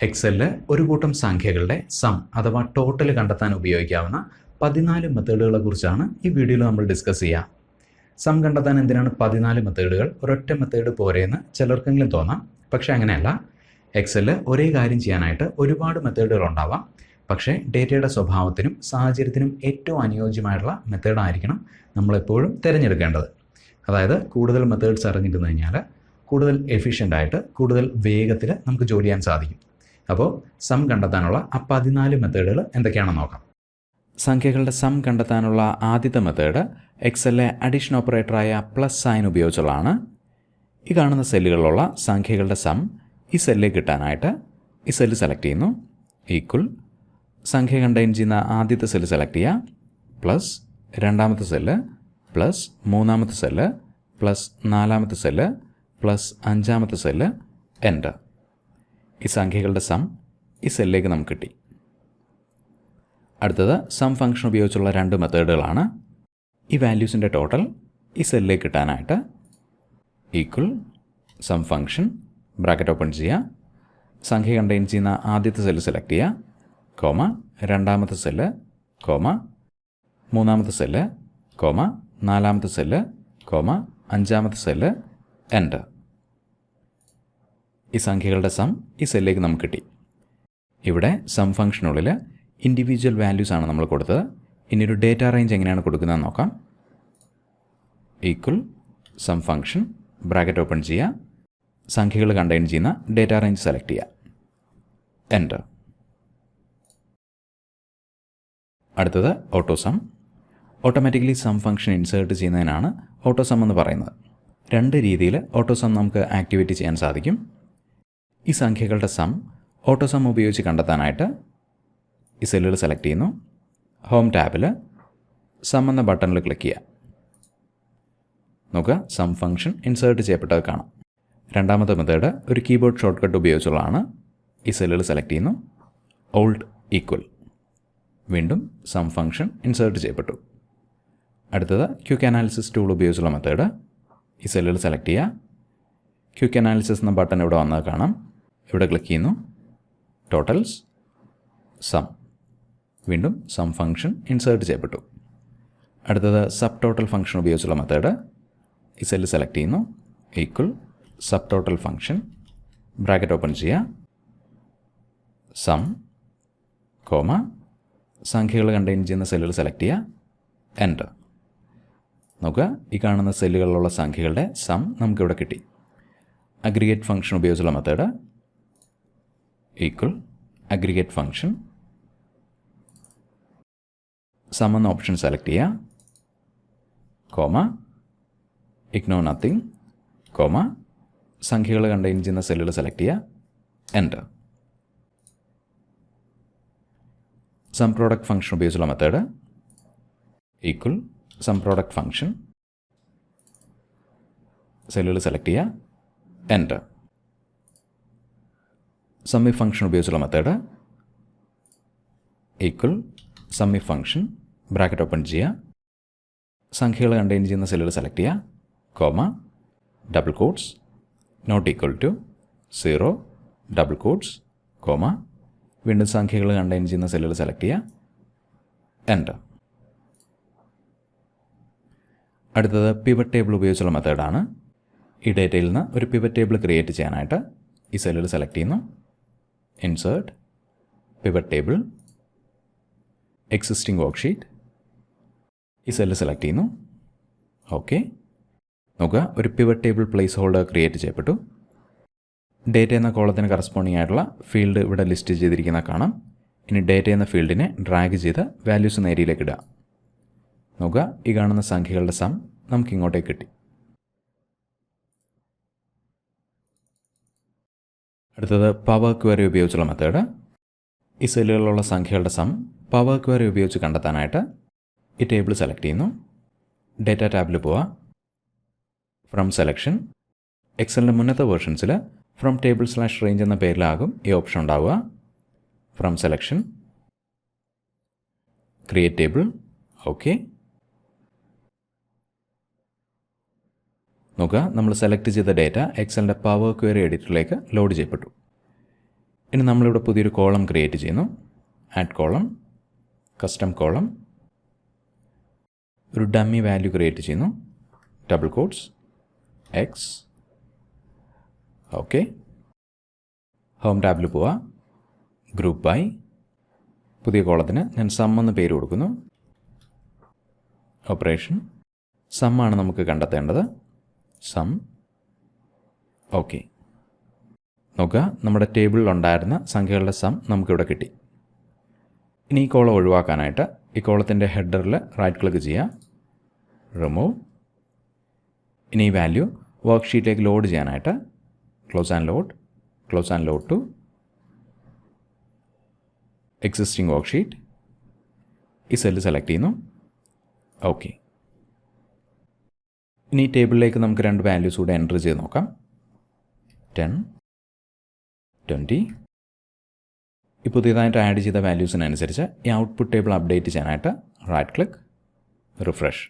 എക്സലിൽ ഒരു കൂട്ടം സംഖ്യകളുടെ സം അഥവാ ടോട്ടൽ കണ്ടെത്താൻ ഉപയോഗിക്കാവുന്ന 14 മെത്തേഡുകളെ കുറിച്ചാണ് ഈ വീഡിയോയിൽ നമ്മൾ ഡിസ്കസ് ചെയ്യുക. സം കണ്ടെത്താൻ എന്തിനാണ് 14 മെത്തേഡുകൾ, ഒരൊറ്റ മെത്തേഡ് പോരെയെന്ന് ചിലർക്കെങ്കിലും തോന്നാം. പക്ഷേ അങ്ങനെയല്ല. എക്സലിൽ ഒരേ കാര്യം ചെയ്യാനായിട്ട് ഒരുപാട് മെത്തേഡുകൾ ഉണ്ടാവാം. പക്ഷേ ഡേറ്റയുടെ സ്വഭാവത്തിനും സാഹചര്യത്തിനും ഏറ്റവും അനുയോജ്യമായിട്ടുള്ള മെത്തേഡായിരിക്കണം നമ്മളെപ്പോഴും തിരഞ്ഞെടുക്കേണ്ടത്. അതായത് കൂടുതൽ മെത്തേഡ്സ് അറിഞ്ഞിരുന്നു കഴിഞ്ഞാൽ കൂടുതൽ എഫിഷ്യൻ്റായിട്ട് കൂടുതൽ വേഗത്തിൽ നമുക്ക് ജോലി ചെയ്യാൻ സാധിക്കും. അപ്പോൾ സം കണ്ടെത്താനുള്ള ആ 14 മെത്തേഡുകൾ എന്തൊക്കെയാണെന്ന് നോക്കാം. സംഖ്യകളുടെ സം കണ്ടെത്താനുള്ള ആദ്യത്തെ മെത്തേഡ് എക്സലിലെ അഡീഷൻ ഓപ്പറേറ്ററായ പ്ലസ് സൈൻ ഉപയോഗിച്ചുള്ളതാണ്. ഈ കാണുന്ന സെല്ലുകളിലുള്ള സംഖ്യകളുടെ സം ഈ സെല്ലിലേക്ക് കിട്ടാനായിട്ട് ഈ സെല്ല് സെലക്ട് ചെയ്യുന്നു. ഈക്വൽ സംഖ്യ കണ്ടെയ്ൻ ചെയ്യുന്ന ആദ്യത്തെ സെല്ല് സെലക്ട് ചെയ്യുക, പ്ലസ് രണ്ടാമത്തെ സെല്ല്, പ്ലസ് മൂന്നാമത്തെ സെല്ല്, പ്ലസ് നാലാമത്തെ സെല്ല്, പ്ലസ് അഞ്ചാമത്തെ സെല്ല്, എൻ്റർ. ഈ സംഖ്യകളുടെ സം ഈ സെല്ലിലേക്ക് നമുക്ക് കിട്ടി. അടുത്തത് സം ഫംഗ്ഷൻ ഉപയോഗിച്ചുള്ള 2 മെത്തേഡുകളാണ്. ഈ വാല്യൂസിൻ്റെ ടോട്ടൽ ഈ സെല്ലിലേക്ക് കിട്ടാനായിട്ട് equal sum function bracket open ചെയ്യുക, സംഖ്യ കണ്ടെയ്ൻ ചെയ്യുന്ന ആദ്യത്തെ സെല്ല് സെലക്ട് ചെയ്യുക, കോമ രണ്ടാമത്തെ സെല്ല്, കോമ മൂന്നാമത്തെ സെല്ല്, കോമ നാലാമത്തെ സെല്ല്, കോമ അഞ്ചാമത്തെ സെല്ല്, എൻ്റർ. ഈ സംഖ്യകളുടെ സം ഈ സെല്ലിലേക്ക് നമുക്ക് കിട്ടി. ഇവിടെ സം ഫംഗ്ഷനുള്ളിൽ ഇൻഡിവിജ്വൽ വാല്യൂസ് ആണ് നമ്മൾ കൊടുത്തത്. ഇനി ഒരു ഡേറ്റ റേഞ്ച് എങ്ങനെയാണ് കൊടുക്കുന്നതെന്ന് നോക്കാം. Equal sum function bracket open ചെയ്യുക, സംഖ്യകൾ കണ്ടെയ്ൻ ചെയ്യുന്ന ഡേറ്റ റേഞ്ച് സെലക്ട് ചെയ്യുക, എൻ്റർ. അടുത്തത് auto sum. Automatically sum function insert ചെയ്യുന്നതിനാണ് ഓട്ടോ സം എന്ന് പറയുന്നത്. 2 രീതിയിൽ ഓട്ടോ സം നമുക്ക് ആക്ടിവേറ്റ് ചെയ്യാൻ സാധിക്കും. ഈ സംഖ്യകളുടെ സം ഓട്ടോ സം ഉപയോഗിച്ച് കണ്ടെത്താനായിട്ട് ഈ സെല്ലുകൾ സെലക്ട് ചെയ്യുന്നു. ഹോം ടാബിൽ സം എന്ന ബട്ടണിൽ ക്ലിക്ക് ചെയ്യുക. നോക്കുക, സം ഫംഗ്ഷൻ ഇൻസേർട്ട് ചെയ്യപ്പെട്ടത് കാണാം. രണ്ടാമത്തെ മെത്തേഡ് ഒരു കീബോർഡ് ഷോർട്ട് കട്ട് ഉപയോഗിച്ചുള്ളതാണ്. ഈ സെല്ലുകൾ സെലക്ട് ചെയ്യുന്നു, ഓൾട്ട് ഈക്വൽ, വീണ്ടും സം ഫംഗ്ഷൻ ഇൻസേർട്ട് ചെയ്യപ്പെട്ടു. അടുത്തത് ക്വിക്ക് അനാലിസിസ് ടൂൾ ഉപയോഗിച്ചുള്ള മെത്തേഡ്. ഈ സെല്ലുകൾ സെലക്ട് ചെയ്യുക, ക്വിക്ക് അനാലിസിസ് എന്ന ബട്ടൺ ഇവിടെ വന്നത് കാണാം. ഇവിടെ ക്ലിക്ക് ചെയ്യുന്നു, ടോട്ടൽസ്, സം, വീണ്ടും സം ഫംഗ്ഷൻ ഇൻസേർട്ട് ചെയ്യപ്പെട്ടു. അടുത്തത് സബ് ടോട്ടൽ ഫംഗ്ഷൻ ഉപയോഗിച്ചുള്ള മെത്തേഡ്. ഈ സെല്ല് സെലക്ട് ചെയ്യുന്നു, equal sub total function bracket open ചെയ്യുക, സം, കോമ സംഖ്യകൾ കണ്ടെയ്ൻ ചെയ്യുന്ന സെല്ലുകൾ സെലക്ട് ചെയ്യുക, എൻ്റർ. നോക്കുക, ഈ കാണുന്ന സെല്ലുകളിലുള്ള സംഖ്യകളുടെ സം നമുക്കിവിടെ കിട്ടി. അഗ്രിഗേറ്റ് ഫംഗ്ഷൻ ഉപയോഗിച്ചുള്ള method. Equal aggregate function, sum എന്ന ഓപ്ഷൻ സെലക്ട് ചെയ്യുക, കോമ ഇഗ്നോർ നത്തിങ്, കോമ സംഖ്യകൾ കണ്ടെയ്ൻ ചെയ്യുന്ന സെല്ലുകൾ സെലക്ട് ചെയ്യുക, എൻ്റർ. സം പ്രോഡക്റ്റ് ഫംഗ്ഷൻ ഉപയോഗിച്ചുള്ള method. Equal sum product function, സെല്ലുകൾ സെലക്ട് ചെയ്യുക, എൻ്റർ. സമ്മി ഫംഗ്ഷൻ ഉപയോഗിച്ചുള്ള method. Equal sum if function bracket open ചെയ്യുക, സംഖ്യകൾ കണ്ടെയ്ൻ ചെയ്യുന്ന സെല്ലുകൾ സെലക്ട് ചെയ്യുക, comma double quotes not equal to 0 double quotes, comma വീണ്ടും സംഖ്യകൾ കണ്ടെയ്ൻ ചെയ്യുന്ന സെല്ലുകൾ സെലക്ട് ചെയ്യുക, എൻ്റർ. അടുത്തത് പിവറ്റ് ടേബിൾ ഉപയോഗിച്ചുള്ള മെത്തേഡാണ്. ഈ ഡേറ്റയിൽ നിന്ന് ഒരു പിവറ്റ് ടേബിൾ ക്രിയേറ്റ് ചെയ്യാനായിട്ട് ഈ സെല്ലുകൾ സെലക്ട് ചെയ്യുന്നു, insert pivot table, existing worksheet, ഈ സെല്ല് സെലക്ട് ചെയ്യുന്നു, ഓക്കെ. നോക്കുക, ഒരു pivot table place holder create ചെയ്യപ്പെട്ടു. ഡേറ്റ എന്ന കോളത്തിന് കറസ്പോണ്ടിങ് ആയിട്ടുള്ള ഫീൽഡ് ഇവിടെ ലിസ്റ്റ് ചെയ്തിരിക്കുന്ന കാണാം. ഇനി ഡേറ്റ എന്ന ഫീൽഡിനെ ഡ്രാഗ് ചെയ്ത് വാല്യൂസ് നേരിയിലേക്ക് ഇടുക. നോക്കുക, ഈ കാണുന്ന സംഖ്യകളുടെ സം നമുക്ക് ഇങ്ങോട്ടേക്ക് കിട്ടി. അടുത്തത് പവർ ക്വയറി ഉപയോഗിച്ചുള്ള മെത്തേഡ്. ഈ സെല്ലുകളിലുള്ള സംഖ്യകളുടെ സം പവർ ക്വയറി ഉപയോഗിച്ച് കണ്ടെത്താനായിട്ട് ഈ ടേബിൾ സെലക്ട് ചെയ്യുന്നു, ഡേറ്റ ടാബിൽ പോവുക, ഫ്രം സെലക്ഷൻ. എക്സലിൻ്റെ മുന്നത്തെ വേർഷൻസിൽ ഫ്രം ടേബിൾ/റേഞ്ച് എന്ന പേരിലാകും ഈ ഓപ്ഷൻ ഉണ്ടാവുക. From selection, create table, okay. നോക്കുക, നമ്മൾ സെലക്ട് ചെയ്ത ഡേറ്റ എക്സലിൻ്റെ പവർ ക്വയറി എഡിറ്ററിലേക്ക് ലോഡ് ചെയ്യപ്പെട്ടു. ഇനി നമ്മളിവിടെ പുതിയൊരു കോളം ക്രിയേറ്റ് ചെയ്യുന്നു. ആഡ് കോളം, കസ്റ്റം കോളം, ഒരു ഡമ്മി വാല്യൂ ക്രിയേറ്റ് ചെയ്യുന്നു. Double quotes X. Okay. Home ടാബിൽ പോവുക. Group by. പുതിയ കോളത്തിന് ഞാൻ സം എന്ന് പേര് കൊടുക്കുന്നു. ഓപ്പറേഷൻ സമ്മാണ് നമുക്ക് കണ്ടെത്തേണ്ടത്. സം. ഓക്കെ. നോക്കുക, നമ്മുടെ ടേബിളിലുണ്ടായിരുന്ന സംഖ്യകളുടെ സം നമുക്കിവിടെ കിട്ടി. ഇനി ഈ കോളം ഒഴിവാക്കാനായിട്ട് ഈ കോളത്തിൻ്റെ ഹെഡറിൽ റൈറ്റ് ക്ലിക്ക് ചെയ്യുക. റിമൂവ്. ഇനി ഈ വാല്യൂ വർക്ക്ഷീറ്റിലേക്ക് ലോഡ് ചെയ്യാനായിട്ട് close and load to existing worksheet. ഈ സെല്ല് സെലക്ട് ചെയ്യുന്നു. ഓക്കെ. ഇനി ഈ ടേബിളിലേക്ക് നമുക്ക് 2 വാല്യൂസ് കൂടെ എൻ്റർ ചെയ്ത് നോക്കാം. 10, 20. ഈ പുതിയതായിട്ട് ആഡ് ചെയ്ത വാല്യൂസിനനുസരിച്ച് ഈ ഔട്ട്പുട്ട് ടേബിൾ അപ്ഡേറ്റ് ചെയ്യാനായിട്ട് റൈറ്റ് ക്ലിക്ക്, റിഫ്രഷ്.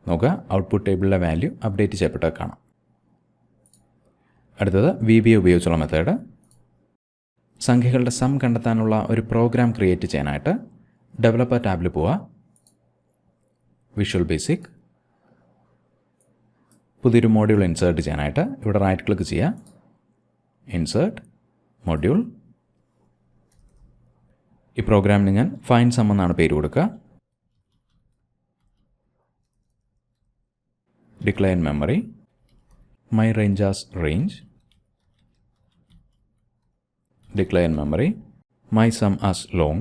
നോക്കുക, ഔട്ട്പുട്ട് ടേബിളിലെ വാല്യൂ അപ്ഡേറ്റ് ചെയ്യപ്പെട്ടത് കാണാം. അടുത്തത് VBA ഉപയോഗിച്ചുള്ള മെത്തേഡ്. സംഖ്യകളുടെ സം കണ്ടെത്താനുള്ള ഒരു പ്രോഗ്രാം ക്രിയേറ്റ് ചെയ്യാനായിട്ട് ഡെവലപ്പർ ടാബിൽ പോവുക. Visual basic. പുതിയൊരു മോഡ്യൂൾ ഇൻസേർട്ട് ചെയ്യാനായിട്ട് ഇവിടെ റൈറ്റ് ക്ലിക്ക് ചെയ്യുക. Insert module. ഈ പ്രോഗ്രാമിന് ഞാൻ ഫൈൻഡ് സം എന്നാണ് പേര് കൊടുക്കുക. Declare memory, my range as range. Declare memory, my sum as long.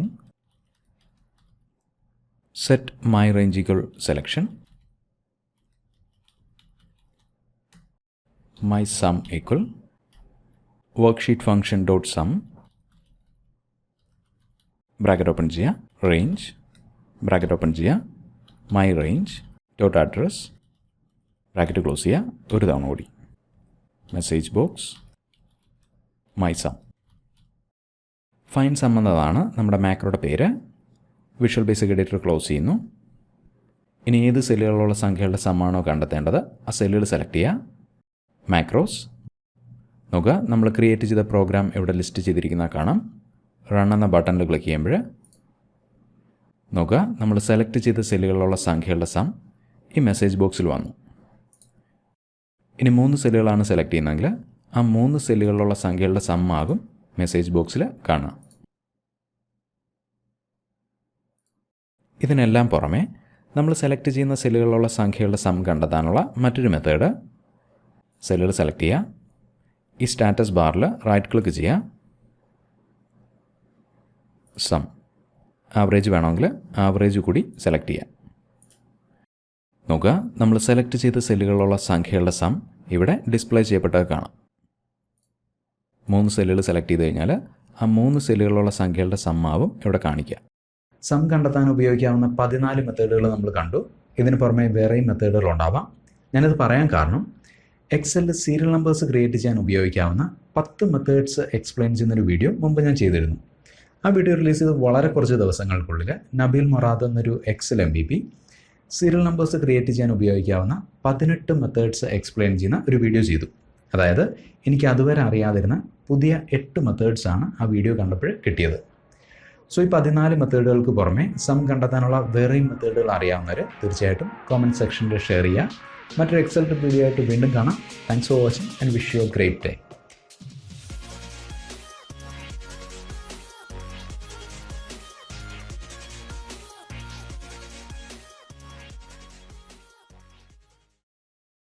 Set my range equal selection. My sum equal worksheet function dot sum. Bracket open ചെയ്യുക. Range. Bracket open ചെയ്യുക. My range dot address. Bracket close ചെയ്യുക. ഒരു തവണ കൂടി. Message box. My sum. Fine sum എന്നതാണ് നമ്മുടെ മാക്രോയുടെ പേര്. Visual basic editor close ചെയ്യുന്നു. ഇനി ഏത് സെല്ലുകളിലുള്ള സംഖ്യകളുടെ സമ്മാണോ കണ്ടെത്തേണ്ടത് ആ സെല്ലുകൾ സെലക്ട് ചെയ്യുക. മാക്രോസ്. നോക്കുക, നമ്മൾ ക്രിയേറ്റ് ചെയ്ത പ്രോഗ്രാം ഇവിടെ ലിസ്റ്റ് ചെയ്തിരിക്കുന്നത് കാണാം. റൺ എന്ന ബട്ടണിൽ ക്ലിക്ക് ചെയ്യുമ്പോൾ നോക്കുക, നമ്മൾ സെലക്ട് ചെയ്ത സെല്ലുകളിലുള്ള സംഖ്യകളുടെ സം ഈ മെസ്സേജ് ബോക്സിൽ വന്നു. ഇനി 3 സെല്ലുകളാണ് സെലക്ട് ചെയ്യുന്നതെങ്കിൽ ആ 3 സെല്ലുകളിലുള്ള സംഖ്യകളുടെ സം ആകും മെസ്സേജ് ബോക്സിൽ കാണാം. ഇതിനെല്ലാം പുറമെ നമ്മൾ സെലക്ട് ചെയ്യുന്ന സെല്ലുകളിലുള്ള സംഖ്യകളുടെ സം കണ്ടെത്താനുള്ള മറ്റൊരു മെത്തേഡ്. സെല്ലുകൾ സെലക്ട് ചെയ്യുക. ഈ സ്റ്റാറ്റസ് ബാറിൽ റൈറ്റ് ക്ലിക്ക് ചെയ്യുക. സം. ആവറേജ് വേണമെങ്കിൽ ആവറേജ് കൂടി സെലക്ട് ചെയ്യുക. നോക്കുക, നമ്മൾ സെലക്ട് ചെയ്ത സെല്ലുകളിലുള്ള സംഖ്യകളുടെ സം ഇവിടെ ഡിസ്പ്ലേ ചെയ്യപ്പെട്ടത് കാണാം. 3 സെല്ലുകൾ സെലക്ട് ചെയ്ത് കഴിഞ്ഞാൽ ആ 3 സെല്ലുകളിലുള്ള സംഖ്യകളുടെ സമ്മാവും ഇവിടെ കാണിക്കുക. സം കണ്ടെത്താൻ ഉപയോഗിക്കാവുന്ന 14 മെത്തേഡുകൾ നമ്മൾ കണ്ടു. ഇതിന് പുറമെ വേറെയും മെത്തേഡുകൾ ഉണ്ടാവാം. ഞാനിത് പറയാൻ കാരണം എക്സലിൽ സീരിയൽ നമ്പേഴ്സ് ക്രിയേറ്റ് ചെയ്യാൻ ഉപയോഗിക്കാവുന്ന 10 മെത്തേഡ്സ് എക്സ്പ്ലെയിൻ ചെയ്യുന്നൊരു വീഡിയോ മുമ്പ് ഞാൻ ചെയ്തിരുന്നു. ആ വീഡിയോ റിലീസ് ചെയ്ത് വളരെ കുറച്ച് ദിവസങ്ങൾക്കുള്ളിൽ നബീൽ മൊറാദ് എന്നൊരു Excel MVP serial numbers create ചെയ്യാൻ ഉപയോഗിക്കാവുന്ന 18 മെത്തേഡ്സ് എക്സ്പ്ലെയിൻ ചെയ്യുന്ന ഒരു വീഡിയോ ചെയ്തു. അതായത് എനിക്ക് അതുവരെ അറിയാതിരുന്ന പുതിയ 8 മെത്തേഡ്സാണ് ആ വീഡിയോ കണ്ടപ്പോൾ കിട്ടിയത്. സോ ഈ 14 മെത്തേഡുകൾക്ക് പുറമെ സം കണ്ടെത്താനുള്ള വേറെയും മെത്തേഡുകൾ അറിയാവുന്നവർ തീർച്ചയായിട്ടും കോമെൻറ്റ് സെക്ഷനിൽ ഷെയർ ചെയ്യുക. മറ്റൊരു എക്സൽ വീഡിയോ ആയിട്ട് വീണ്ടും കാണാം. Thanks for watching and wish you A great day.